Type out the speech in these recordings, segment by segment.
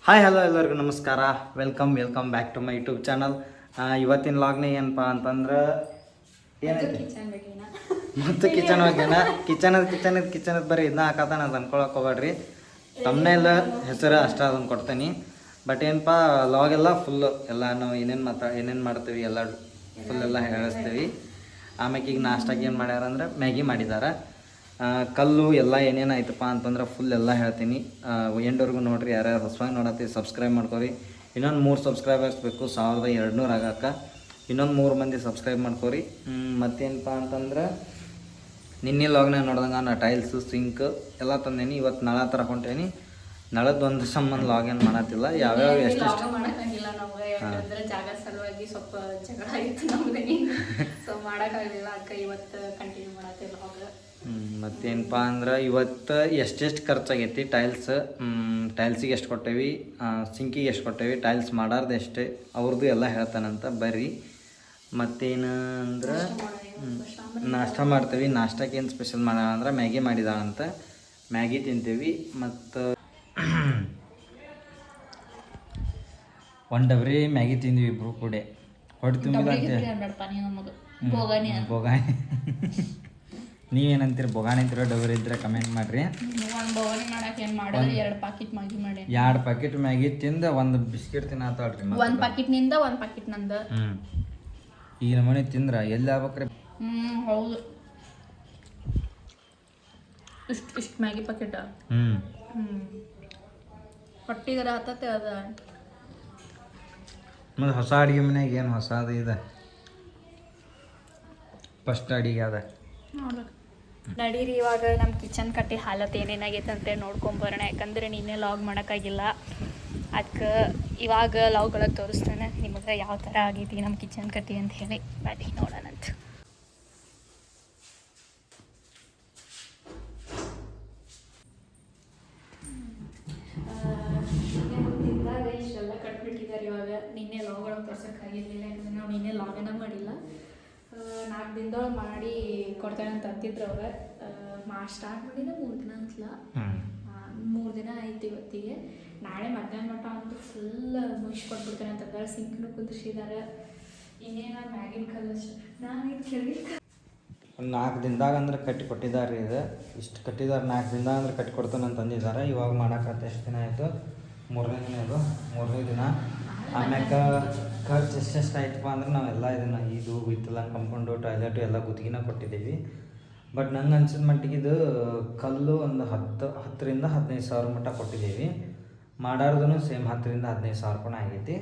Hi hello ಎಲ್ಲರಿಗೂ ನಮಸ್ಕಾರ. Welcome back to my YouTube channel. ಇವತ್ತಿನ ಲಾಗ್ನಾಗ ಏನಪ್ಪ ಅಂತಂದ್ರೆ ಏನೈತಿ ಮತ್ತು ಕಿಚನ್ ಬಗ್ಗೆನ ಕಿಚನದ ಬರೀ ಇದನ್ನ ಹಾಕತ್ತಾನ ಅದು ಅನ್ಕೊಳಕ್ಕೆ ಹೋಗ್ಬೇಡ್ರಿ. ತಮ್ಮನೆಲ್ಲ ಹೆಸರು ಅಷ್ಟ ಅದನ್ನು ಕೊಡ್ತೀನಿ. ಬಟ್ ಏನಪ್ಪ ಲಾಗೆಲ್ಲ ಫುಲ್ಲು ಎಲ್ಲ ನಾವು ಏನೇನು ಮಾಡ್ತೀವಿ ಎಲ್ಲ ಫುಲ್ ಎಲ್ಲ ಹೇಳಿಸ್ತೀವಿ. ಆಮ್ಯಾಕೆ ಈಗ ನಾಷ್ಟಾಗಿ ಏನು ಮಾಡ್ಯಾರ ಅಂದ್ರೆ ಮ್ಯಾಗಿ ಮಾಡಿದ್ದಾರೆ. ಕಲ್ಲು ಎಲ್ಲ ಏನೇನು ಆಯ್ತಪ್ಪ ಅಂತಂದ್ರೆ ಫುಲ್ ಎಲ್ಲ ಹೇಳ್ತೀನಿ. ಎಂಡ್ವರೆಗೂ ನೋಡಿರಿ. ಯಾರ್ಯಾರು ಹೊಸವಾಗಿ ನೋಡತ್ತೀವಿ ಸಬ್ಸ್ಕ್ರೈಬ್ ಮಾಡ್ಕೊರಿ. ಇನ್ನೊಂದು 3 ಸಬ್ಸ್ಕ್ರೈಬರ್ಸ್ ಬೇಕು 1200 ಆಗಕ್ಕೆ. ಇನ್ನೊಂದು 3 ಮಂದಿ ಸಬ್ಸ್ಕ್ರೈಬ್ ಮಾಡ್ಕೊರಿ. ಮತ್ತೇನಪ್ಪ ಅಂತಂದ್ರೆ ನಿನ್ನೆ ಲಾಗ್ನಾಗ ನೋಡ್ದಂಗೆ ನಾ ಟೈಲ್ಸು ಸಿಂಕ್ ಎಲ್ಲ ತಂದೇನಿ. ಇವತ್ತು ನಳ ಥರ ಹೊಂಟೇನಿ. ನಳದ ಒಂದು ಸಂಬಂಧ ಲಾಗಿನ್ ಮಾಡತ್ತಿಲ್ಲ. ಯಾವ್ಯಾವ ಎಷ್ಟೆಷ್ಟು ಜಾಗ ಸಲುವಾಗಿ ಸ್ವಲ್ಪ ಜಗಳ ಆಯ್ತು ನಮ್ಗೆ. ಸೊ ಮಾಡೋಕ್ಕಾಗಲಿಲ್ಲ. ಅದಕ್ಕೆ ಇವತ್ತು ಕಂಟಿನ್ಯೂ ಮಾಡತ್ತಿಲ್ಲ ಲಾಗ್. ಮತ್ತೇನಪ್ಪ ಅಂದ್ರೆ ಇವತ್ತು ಎಷ್ಟೆಷ್ಟು ಖರ್ಚಾಗೈತಿ ಟೈಲ್ಸಿಗೆ ಎಷ್ಟು ಕೊಟ್ಟೇವಿ, ಸಿಂಕಿಗೆ ಎಷ್ಟು ಕೊಟ್ಟೇವಿ, ಟೈಲ್ಸ್ ಮಾಡಾರ್ದು ಎಷ್ಟೇ ಅವ್ರದ್ದು ಎಲ್ಲ ಹೇಳ್ತಾನಂತ ಬರ್ರಿ. ಮತ್ತೇನು ಅಂದ್ರೆ ನಾಷ್ಟ ಮಾಡ್ತೀವಿ. ನಾಷ್ಟಕ್ಕೆ ಏನು ಸ್ಪೆಷಲ್ ಮಾಡೋಣ ಅಂದ್ರೆ ಮ್ಯಾಗಿ ಮಾಡಿದಾಳಂತ. ಮ್ಯಾಗಿ ತಿಂತೀವಿ. ಮತ್ತು ಒಂದು ಡಬ್ರಿ ಮ್ಯಾಗಿ ತಿಂದ್ವಿ ಇಬ್ರು ಕೂಡ. ಹೊಟ್ಟೆ ತುಂಬಿಲ್ಲ ಅಂತ ಬೋಗಾಣಿ ನೀವೇನಂತೀರಿ? ಬೋಗಾಣಿ ಅಂತಿರೋ ಡಬ್ರಿ ಇದ್ರೆ ಕಮೆಂಟ್ ಮಾಡಿರಿ. 2 ಪ್ಯಾಕೆಟ್ ಮ್ಯಾಗಿ ತಿಂದು ಒಂದು ಬಿಸ್ಕಿಟ್ ತಿನ್ನತ್ತಾಳ್ರಿ. ಒಂದು ಪ್ಯಾಕೆಟ್ನಿಂದ ಒಂದು ಪ್ಯಾಕೆಟ್ ನಂದು. ಈ ನಮೂನಿ ತಿಂದ್ರೆ ಎಲ್ಲಿ ಆಗ್ಬೇಕ್ರಿ? ಹೌದು. ಇಷ್ಟು ಮ್ಯಾಗಿ ಪ್ಯಾಕೆಟ್ ಹೊಟ್ಟಿಗರ ಹತ್ತತ್ತೆ ಅದ. ಮತ್ತು ಹೊಸ ಅಡುಗೆ ಮನೆಯಾಗ ಏನು ಹೊಸದು ಇದೆ? ಫಸ್ಟ್ ಅಡುಗೆ ಅದ ನೋಡ್ಬೇಕು. ನಡೀರಿ ಇವಾಗ ನಮ್ಮ ಕಿಚನ್ ಕಟ್ಟಿ ಹಾಲತ್ ಏನೇನಾಗೈತೆ ಅಂತ ನೋಡ್ಕೊಂಬರೋಣ. ಯಾಕಂದರೆ ನಿನ್ನೆ ಲಾಗ್ ಮಾಡೋಕ್ಕಾಗಿಲ್ಲ. ಅದಕ್ಕೆ ಇವಾಗ ಲಾಗ್ ಒಳಗೆ ತೋರಿಸ್ತಾನೆ ನಿಮಗೆ ಯಾವ ಥರ ಆಗೈತಿ ನಮ್ಮ ಕಿಚನ್ ಕಟ್ಟಿ ಅಂತ ಹೇಳಿ. ಬನ್ನಿ ನೋಡೋಣಂತ. ಇಷ್ಟೆಲ್ಲ ಕಟ್ಬಿಟ್ಟಿದ್ದಾರೆ. ಇವಾಗ ನಿನ್ನೆ ಲಾಗ್ ಒಳಗೆ ತೋರ್ಸೋಕ್ಕಾಗಿರಲಿಲ್ಲ. ಯಾಕಂದರೆ ನಾವು ನಿನ್ನೆ ಲಾಗನ್ನ ಮಾಡಿಲ್ಲ. 4 ದಿನದೊಳಗೆ ಮಾಡಿ ಕೊಡ್ತೇನೆ ಅಂತ ಅಂತಿದ್ರು ಅವ್ರು. ಸ್ಟಾರ್ಟ್ ಮಾಡಿದ 3 ದಿನ ಅಂತಲ್ಲ, 3 ದಿನ ಆಯ್ತು ಇವತ್ತಿಗೆ. ನಾಳೆ ಮಧ್ಯಾಹ್ನ ಮಟ್ಟ ಅಂತೂ ಫುಲ್ ಮುಗಿಸ್ಕೊಟ್ಬಿಡ್ತೇನೆ ಅಂತಂದ್ರೆ ಸಿಂಕ್ನು ಕುದಿಸಿದ್ದಾರೆ. ಇನ್ನೇನು ಮ್ಯಾಗಿನ ಕಲ್ಲು ನಾನು ಇದು ಕೇಳಿ 4 ದಿನದಾಗ ಅಂದ್ರೆ ಕಟ್ಟಿ ಕೊಟ್ಟಿದ್ದಾರೆ. ಇದು ಇಷ್ಟು ಕಟ್ಟಿದ್ದಾರೆ. 4 ದಿನದಾಗ ಅಂದ್ರೆ ಕಟ್ಟಿ ಕೊಡ್ತಾನೆ ಅಂತ ಅಂದಿದ್ದಾರೆ. ಇವಾಗ ಮಾಡೋಕಂತ ಎಷ್ಟು ದಿನ ಆಯಿತು? 3ನೇ ದಿನ. ಇದು 3ನೇ ದಿನ. ಆಮ್ಯಾಕ ಖರ್ಚು ಎಷ್ಟೆಷ್ಟು ಆಯ್ತಪ್ಪ ಅಂದ್ರೆ ನಾವೆಲ್ಲ ಇದನ್ನು ಇದು ಇತ್ತಲ್ಲ ಕಂಪೌಂಡು ಟಾಯ್ಲೆಟು ಎಲ್ಲ ಗುತ್ತಿಗೆನ ಕೊಟ್ಟಿದ್ದೀವಿ. ಬಟ್ ನಂಗೆ ಅನ್ಸಿದ ಮಟ್ಟಿಗೆ ಇದು ಕಲ್ಲು ಒಂದು 10ರಿಂದ 15 ಸಾವಿರ ಮಟ್ಟ ಕೊಟ್ಟಿದ್ದೀವಿ. ಮಾಡಾರ್ದು ಸೇಮ್ 10ರಿಂದ 15 ಸಾವಿರ ರೂಪಾಯಿ ಆಗೈತಿ.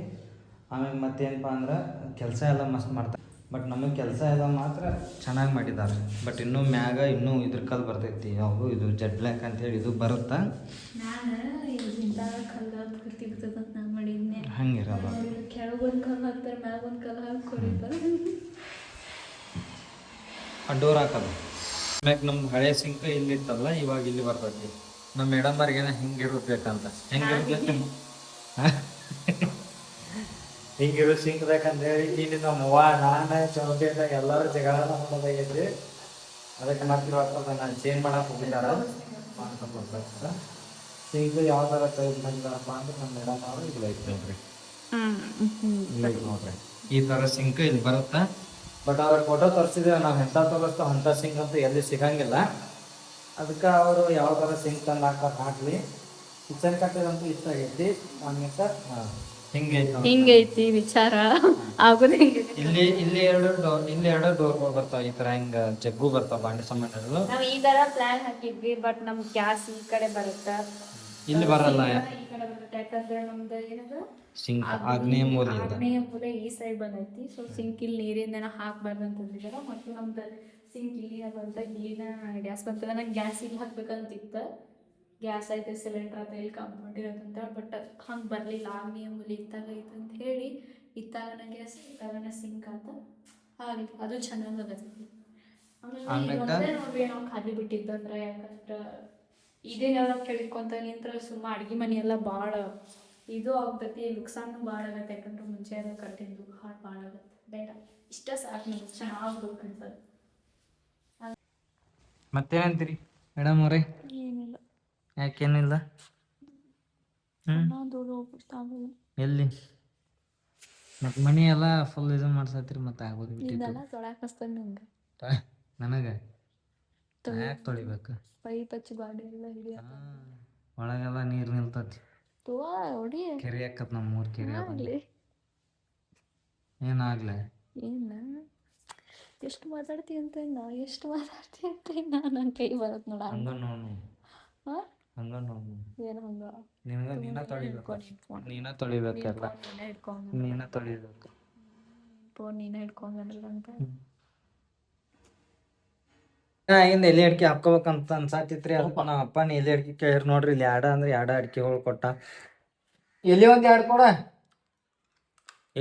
ಆಮೇಲೆ ಮತ್ತೇನಪ್ಪ ಅಂದ್ರೆ ಕೆಲಸ ಎಲ್ಲ ಮಸ್ತ್ ಮಾಡ್ತಾರೆ. ಬಟ್ ನಮಗೆ ಕೆಲಸ ಎಲ್ಲ ಮಾತ್ರ ಚೆನ್ನಾಗಿ ಮಾಡಿದ್ದಾರೆ. ಬಟ್ ಇನ್ನೂ ಮ್ಯಾಗ ಇನ್ನೂ ಇದ್ರ ಕಲ್ಲು ಬರ್ತೈತಿ. ಯಾವುದು ಇದು ಜೆಡ್ ಬ್ಲ್ಯಾಕ್ ಅಂತೇಳಿ ಇದು ಬರುತ್ತಾ? ಹಂಗಿರಲ್ಲ. ಕೆಳಗೊಂದು ಕಲ್ಲು ಹಾಕ್ತಾರೆ, ಮ್ಯಾಗೊಂದು ಕಲ್ಲು ಹಾಕಿ ಡೋರ್ ಹಾಕೋದು. ಆಮ್ಯಾಗ ನಮ್ಮ ಹಳೆ ಸಿಂಕ್ ಇಲ್ಲಿತ್ತಲ್ಲ, ಇವಾಗ ಇಲ್ಲಿ ಬರ್ತೈತಿ. ನಮ್ಮ ಮೇಡಮ್ಬರ್ಗೇನ ಹಿಂಗಿರ್ಬೇಕಂತ. ಹೆಂಗಿರ್ಬೇಕು ಹಿಂಗಿರೋ ಸಿಂಕ್ ಬೇಕಂತೇಳಿ ಇಲ್ಲಿ ನಮ್ಮ ನಾನು ಚೌಕಿದಾಗ ಎಲ್ಲರೂ ಜಗಳ ಮಾಡೋದಾಗೈತಿ. ಅದಕ್ಕೆ ಮತ್ತೆ ನಾನು ಚೇಂಜ್ ಮಾಡಕ್ಕೆ ಹೋಗಿದ್ದಾರೆ. ಮಾಡ್ಕೊಂಡು ಸಿಂಕ್ ಯಾವ ಥರ ಟೈಪ್ ಬಂದಿದ್ದಾರಪ್ಪ ಅಂದ್ರೆ ನಮ್ಮ ಮೇಡಮ್ ಅವರು ಇಲ್ಲ ಐತಿ ನೋಡ್ರಿ. ಇಲ್ಲ ಐತಿ ನೋಡ್ರಿ. ಈ ಥರ ಸಿಂಕ್ ಇಲ್ಲಿ ಬರುತ್ತಾ. ಬಟ್ ಅವ್ರ ಫೋಟೋ ತೋರಿಸಿದ್ರೆ ನಾವು ಎಂಥ ತೋರಿಸ್ತೋ ಅಂಥ ಸಿಂಕ್ ಅಂತೂ ಎಲ್ಲಿ ಸಿಗಂಗಿಲ್ಲ. ಅದಕ್ಕೆ ಅವರು ಯಾವ ಥರ ಸಿಂಕ್ ತಂದು ಹಾಕಲಿ. ಕಿಚನ್ ಕಟ್ಟದಂತೂ ಇಷ್ಟ ಆಗೈತಿ. ಆಮೇಲೆ ಹಿಂಗೈತಿ ವಿಚಾರ ಆಗೋದು. ಇಲ್ಲಿ ಎರಡು ಡೋರ್ಗಳು ಬರ್ತಾವ. ಈ ತರ ಹಿಂಗ ಜಗ್ಗು ಬರ್ತಾವ ಬಾಂಡೆ ಸಾಮಾನುಗಳು. ನಾವು ಈ ತರ ಪ್ಲಾನ್ ಹಾಕಿದ್ವಿ. ಬಟ್ ನಮ್ ಗ್ಯಾಸ್ ಈ ಕಡೆ ಬರುತ್ತೆ, ಇಲ್ಲಿ ಬರಲ್ಲ. ಈ ಕಡೆ ಬರುತ್ತೆ. ಯಾಕಂದ್ರೆ ನಮ್ದು ಏನದು ಸಿಂಕ್ ಆಗ್ನೇಯ ಮೂಲೆ ಈ ಸೈಡ್ ಬಂದೈತಿ. ಸೊ ಸಿಂಕ್ ಇಲ್ಲಿ ನೀರಿಂದ ಹಾಕ್ಬಾರ್ದು ಅಂತಂದಿದ್ದಾರೆ. ಮತ್ತು ನಮ್ದು ಸಿಂಕ್ ಇಲ್ಲಿ ಬಂತ, ಇಲ್ಲಿನ ಗ್ಯಾಸ್ ಬರ್ತದೆ. ನಂಗೆ ಗ್ಯಾಸ್ ಇಲ್ಲಿ ಹಾಕ್ಬೇಕಂತಿತ್ತು. ಗ್ಯಾಸ್ ಐತೆ, ಸಿಲಿಂಡ್ರ್ ಆತ, ಇಲ್ಲಿ ಕಾಂಪೌಂಡ್ ಇರೋದಂತ. ಬಟ್ ಹಂಗೆ ಬರಲಿಲ್ಲ. ಆಗ್ನೇಯ ಮೂಲೆ ಇತ್ತಾಗ ಐತೆ ಅಂತ ಹೇಳಿ ಇತ್ತಾಗನ ಗ್ಯಾಸ್ ಇತ್ತಾಗನ ಸಿಂಕ್ ಅಂತ ಆಗಲಿ. ಅದು ಚೆನ್ನಾಗಿ ಆಗತ್ತೆ. ಆಮೇಲೆ ನೋಡ್ರಿ ನಾವು ಖಾಲಿ ಬಿಟ್ಟಿದ್ದಂದ್ರೆ, ಯಾಕಂದ್ರೆ ಇದೇನೆಲ್ಲ ಕೇಳ್ಕೊಂತ ನಿಂತ್ರ ಸುಮ್ಮ ಅಡ್ಗೆ ಮನೆ ಎಲ್ಲ ಭಾಳ ಇದು ಆಗ್ತೈತಿ. ನುಕ್ಸಾನು ಭಾಳ ಆಗತ್ತೆ. ಯಾಕಂದ್ರೆ ಮುಂಚೆ ಎಲ್ಲ ಕಟ್ಟಿದ್ದು ಹಾಳು ಭಾಳ ಆಗತ್ತೆ. ಬೇಡ, ಇಷ್ಟ ಸಾಕು. ನಮ್ಗೆ ಚೆನ್ನಾಗ್ಬೇಕು ಅನ್ಸತ್ತೆ. ಮತ್ತೇನಂತೀರಿ ಮೇಡಮ್ ಅವರೇ? ಏನಿಲ್ಲ. ಯಾಕೇನಿಲ್ಲ? ದೂರ ಹೋಗ್ಬಿಡ್ತಾವೆ ಎಲ್ಲಿ ಮತ್ತು ಮನಿ ಎಲ್ಲ ಫುಲ್ ಇದು ಮಾಡ್ಸತ್ರಿ ಮತ್ತು ಆಗೋದು ಬಿಟ್ಟಿತ್ತು ಇದೆಲ್ಲ ತೊಳಕ್ ಹಚ್ತಾನೆ ನಂಗೆ ನನಗೆ ಯಾಕೆ ತೊಳಿಬೇಕು ಪೈಪ್ ಹಚ್ಚಿ ಗಾಡಿ ಎಲ್ಲ ಹಿಡಿಯ ಒಳಗೆಲ್ಲ ನೀರು ನಿಲ್ತತಿ ತೋವಾ ಹೊಡಿ ಕೆರೆ ಹಾಕತ್ ನಮ್ಮ ಮೂರು ಕೆರೆ ಅದ ಆಗ್ಲಿ ಏನಾಗ್ಲೆ ಏನ ಎಷ್ಟು ಮಾತಾಡ್ತೀವಿ ಅಂತ ಎಷ್ಟು ಮಾತಾಡ್ತೀವಿ ಅಂತ ನನ್ನ ಕೈ ಬರತ್ ನೋಡ ಹಂಗ ನೋಡು ಹಾ ಹಂಗ ನೋಡು ಏನು ಹಂಗ ನಿನಗೆ ನೀನ ತೊಳಿಬೇಕಲ್ಲ ನೀನ ತೊಳಿಬೇಕು ಫೋನ್ ನೀನ ಹಿಡ್ಕೊಂಡ್ರಲ್ಲ ಅಂತ ಆಗಿಂದ ಎಲೆ ಅಡಿಕೆ ಹಾಕ್ಕೋಬೇಕಂತ ಅನ್ಸಾತಿತ್ರಿ ಅದಕ್ಕೆ ನಮ್ಮ ಅಪ್ಪನ ಎಲೆ ಅಡಿಕೆ ಕೇಳಿರ್ ನೋಡ್ರಿ ಇಲ್ಲಿ ಅಂದ್ರೆ ಎರಡು ಅಡಿಕೆಗಳು ಕೊಟ್ಟ ಎಲ್ಲಿ ಒಂದು ಎರಡು ಕೊಡ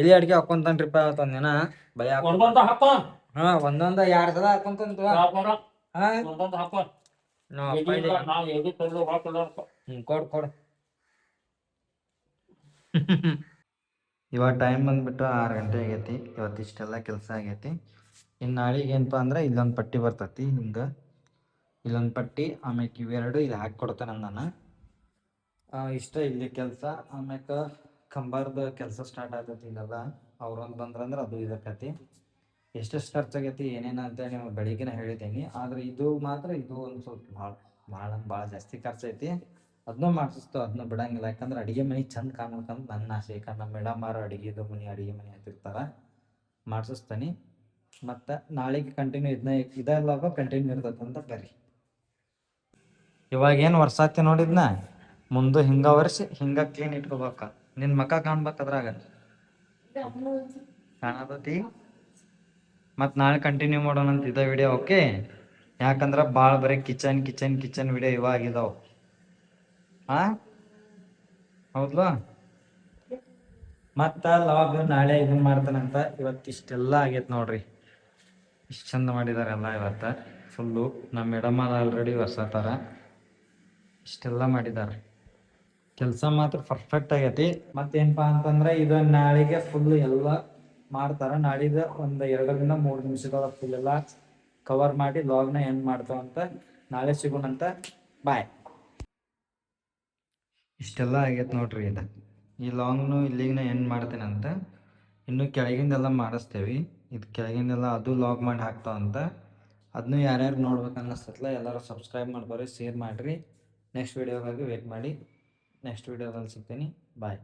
ಎಲೆ ಅಡಿಕೆ ಹಾಕೊಂತಾನ್ರಿಪ್ಪ ಅವತ್ತೊಂದಿನ ಭಯ ಹಾ ಒಂದೊಂದ 2 ಸಲ ಹಾಕೊಂತಂತ ಕೊಡ್ ಕೊಡು ಇವಾಗ ಟೈಮ್ ಬಂದ್ಬಿಟ್ಟು 6 ಗಂಟೆ ಆಗೈತಿ ಇವತ್ತು ಇಷ್ಟೆಲ್ಲ ಕೆಲಸ ಆಗೈತಿ ಇನ್ನು ನಾಳೆಗೆ ಏನಪ್ಪ ಅಂದ್ರೆ ಇಲ್ಲೊಂದು ಪಟ್ಟಿ ಬರ್ತೈತಿ ಹಿಂಗೆ ಇಲ್ಲೊಂದು ಪಟ್ಟಿ ಆಮ್ಯಾಕೆ ಇವೆರಡು ಇಲ್ಲಿ ಹಾಕಿ ಕೊಡ್ತಾನೆ ನಾನು ಇಷ್ಟ ಇಲ್ಲಿ ಕೆಲಸ ಆಮ್ಯಾಕೆ ಕಂಬಾರ್ದು ಕೆಲಸ ಸ್ಟಾರ್ಟ್ ಆಗ್ತೈತಿ ಇಲ್ಲೆಲ್ಲ ಅವ್ರೊಂದು ಬಂದ್ರಂದ್ರೆ ಅದು ಇದಕ್ಕತಿ ಎಷ್ಟೆಷ್ಟು ಖರ್ಚಾಗೈತಿ ಏನೇನು ಅಂತೇಳಿ ನಿಮ್ಗೆ ಬೆಳಿಗ್ಗೆನೇ ಹೇಳಿದ್ದೀನಿ ಆದರೆ ಇದು ಮಾತ್ರ ಇದು ಒಂದು ಸ್ವಲ್ಪ ಭಾಳ ಜಾಸ್ತಿ ಖರ್ಚೈತಿ ಅದನ್ನೂ ಮಾಡಿಸ್ತು ಅದನ್ನ ಬಿಡಂಗಿಲ್ಲ ಯಾಕಂದ್ರೆ ಅಡುಗೆ ಮನೆ ಚಂದ ಕಾಣ್ಬೇಕಂತ ನನ್ನ ಆಸೆ ಯಾಕಂದ್ರೆ ನಮ್ಮ ಮೇಡಮ್ಮಾರು ಅಡುಗೆದು ಮನೆ ಅಡುಗೆ ಮನೆ ಹತ್ತಿರ್ತಾರೆ ಮಾಡಿಸ್ತಾನೆ ಮತ್ತು ನಾಳೆಗೆ ಕಂಟಿನ್ಯೂ ಇದೆಲ್ಲ ಕಂಟಿನ್ಯೂ ಇರ್ತೈತಂತ ಬರ್ರಿ ಇವಾಗ ಏನು ವರ್ಷಾತಿ ನೋಡಿದ್ನ ಮುಂದೆ ಹಿಂಗೆ ಒರೆಸಿ ಹಿಂಗೆ ಕ್ಲೀನ್ ಇಟ್ಕೋಬೇಕ ನಿನ್ನ ಮಕ್ಕ ಕಾಣ್ಬೇಕು ಅದ್ರಾಗ ಕಾಣತೈತಿ ಮತ್ತು ನಾಳೆ ಕಂಟಿನ್ಯೂ ಮಾಡೋಣಂತ ಇದೇ ವಿಡಿಯೋ ಓಕೆ ಯಾಕಂದ್ರೆ ಭಾಳ ಬರೀ ಕಿಚನ್ ವಿಡಿಯೋ ಇವಾಗಿದಾವೆ ಹೌದಾ ಮತ್ತು ಲಾಗ್ ನಾಳೆ ಇದನ್ನ ಮಾಡ್ತಾನಂತ ಇವತ್ತು ಇಷ್ಟೆಲ್ಲ ಆಗೈತೆ ನೋಡ್ರಿ ಇಷ್ಟು ಚಂದ ಮಾಡಿದ್ದಾರೆ ಎಲ್ಲ ಇವತ್ತು ಫುಲ್ಲು ನಮ್ಮ ಮೇಡಮ್ ಆಲ್ರೆಡಿ ಹೊಸತಾರ ಇಷ್ಟೆಲ್ಲ ಮಾಡಿದ್ದಾರೆ ಕೆಲಸ ಮಾತ್ರ ಪರ್ಫೆಕ್ಟ್ ಆಗೈತಿ ಮತ್ತೇನಪ್ಪ ಅಂತಂದ್ರೆ ಇದು ನಾಳೆಗೆ ಫುಲ್ ಎಲ್ಲ ಮಾಡ್ತಾರೆ ನಾಳಿದ್ದು ಒಂದು 2-3 ನಿಮಿಷದೊಳಗೆ ಫುಲ್ ಎಲ್ಲ ಕವರ್ ಮಾಡಿ ಲಾಗ್ನ ಎಂಡ್ ಮಾಡ್ತಾವಂತ ನಾಳೆ ಸಿಗೋಣಂತ ಬಾಯ್ ಇಷ್ಟೆಲ್ಲ ಆಗೈತೆ ನೋಡ್ರಿ ಇದು ಈ ಲಾಂಗ್ನು ಇಲ್ಲಿಗೆ ಎಂಡ್ ಮಾಡ್ತೇನಂತ ಇನ್ನು ಕೆಳಗಿಂದೆಲ್ಲ ಮಾಡಿಸ್ತೇವೆ ಇದು ಕೆಳಗಿಂದೆಲ್ಲ ಅದು ಲಾಗ್ ಮಾಡಿ ಹಾಕ್ತಾವಂತ ಅದನ್ನು ಯಾರ್ಯಾರು ನೋಡ್ಬೇಕು ಅನ್ನಿಸ್ತಲ್ಲ ಎಲ್ಲರೂ ಸಬ್ಸ್ಕ್ರೈಬ್ ಮಾಡ್ಕೊರಿ ಶೇರ್ ಮಾಡಿರಿ ನೆಕ್ಸ್ಟ್ ವೀಡಿಯೋಗಾಗಿ ವೇಟ್ ಮಾಡಿ ನೆಕ್ಸ್ಟ್ ವೀಡಿಯೋದಲ್ಲಿ ಸಿಗ್ತೀನಿ ಬಾಯ್